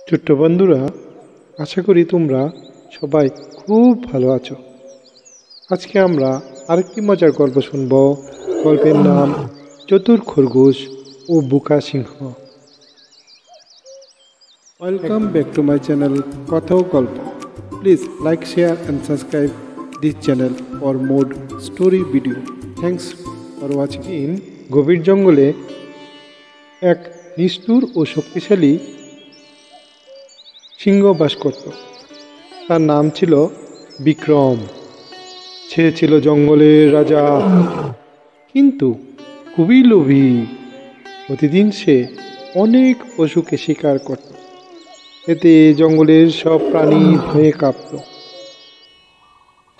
ছোট্ট বন্ধুরা, আশা করি তোমরা সবাই খুব ভালো আছো। আজকে আমরা আরেকটি মজার গল্প শুনব। গল্পের নাম চতুর খরগোশ ও বোকা সিংহ। Welcome back to my channel কথা ও গল্প। Please like, share and subscribe this channel for more story video. Thanks for watching. গভীর জঙ্গলে এক নিষ্ঠুর ও শক্তিশালী সিংহ বাস করত। তার নাম ছিল বিক্রম। সে ছিল জঙ্গলের রাজা, কিন্তু খুবই লোভী। প্রতিদিন সে অনেক পশুকে শিকার করত, এতে জঙ্গলের সব প্রাণী ভয়ে কাঁপত।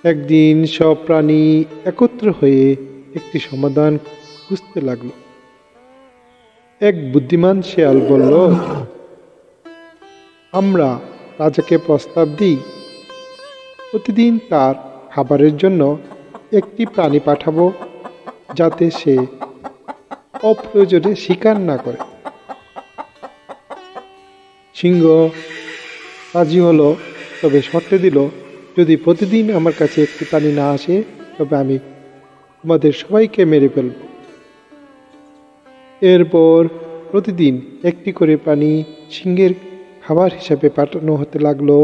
একদিন সব প্রাণী একত্র হয়ে একটি সমাধান খুঁজতে লাগলো। এক বুদ্ধিমান শেয়াল বলল, আমরা রাজাকে প্রস্তাব দিই, প্রতিদিন তার খাবারের জন্য একটি প্রাণী পাঠাবো, যাতে সে অপ্রয়োজনে শিকার না করে। সিংহ রাজি হলো, তবে শর্তে দিল, যদি প্রতিদিন আমার কাছে একটি প্রাণী না আসে তবে আমি তোমাদের সবাইকে মেরে ফেলব। এরপর প্রতিদিন একটি করে প্রাণী সিংহের খাবার হিসাবে পাঠানো হতে লাগলো।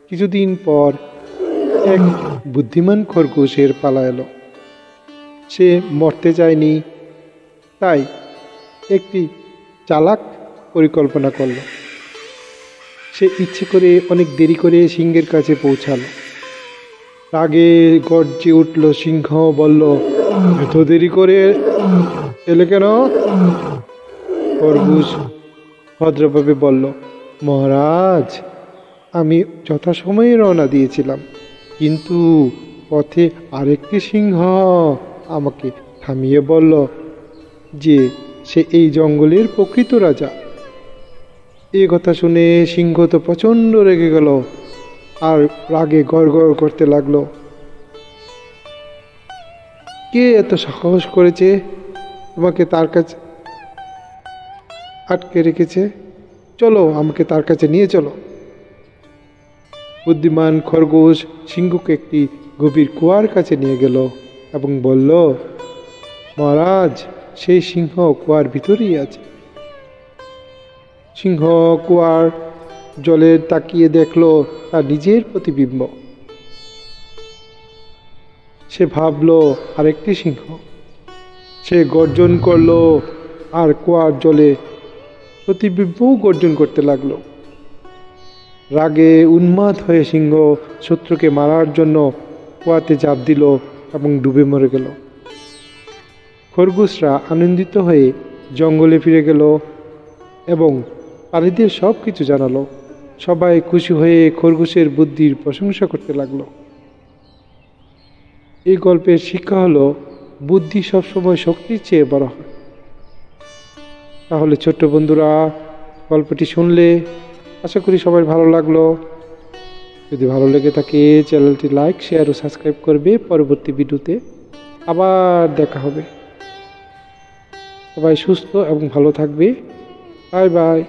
কিছুদিন পর এক বুদ্ধিমান খরগোশের পালা এলো। সে মরতে চায়নি, তাই একটি চালাক পরিকল্পনা করল। সে ইচ্ছে করে অনেক দেরি করে সিংহের কাছে পৌঁছালো। রাগে গর্জে উঠল সিংহ, বলল, এত দেরি করে এলে কেন? খরগোশ ভদ্রভাবে বলল, মহারাজ, আমি যথাসময়ে রওনা দিয়েছিলাম, কিন্তু পথে আরেকটি সিংহ আমাকে থামিয়ে বলল যে সে এই জঙ্গলের প্রকৃত রাজা। এ কথা শুনে সিংহ তো প্রচণ্ড রেগে গেল আর রাগে গড়গড় করতে লাগলো। কে এত সাহস করেছে তোমাকে তার কাছে আটকে রেখেছে? চলো, আমাকে তার কাছে নিয়ে চলো। বুদ্ধিমান খরগোশ সিংহকে একটি গভীর কুয়ার কাছে নিয়ে গেল এবং বলল, মহারাজ, সেই সিংহ কুয়ার ভিতরেই আছে। সিংহ কুয়ার জলে তাকিয়ে দেখল তার নিজের প্রতিবিম্ব। সে ভাবল আরেকটি সিংহ। সে গর্জন করলো আর কুয়ার জলে প্রতিবিম্বও গর্জন করতে লাগলো। রাগে উন্মাদ হয়ে সিংহ শত্রুকে মারার জন্য কুয়াতে ঝাঁপ দিল এবং ডুবে মরে গেল। খরগোশরা আনন্দিত হয়ে জঙ্গলে ফিরে গেল এবং প্রাণীদের সব কিছু জানালো। সবাই খুশি হয়ে খরগোশের বুদ্ধির প্রশংসা করতে লাগলো। এই গল্পের শিক্ষা হলো, বুদ্ধি সবসময় শক্তির চেয়ে বড় হয়। তাহলে ছোট্ট বন্ধুরা, গল্পটি শুনলে আশা করি সবাই ভালো লাগলো। যদি ভালো লেগে থাকে চ্যানেলটি লাইক, শেয়ার ও সাবস্ক্রাইব করবে। পরবর্তী ভিডিওতে আবার দেখা হবে। সবাই সুস্থ এবং ভালো থাকবে। Bye bye.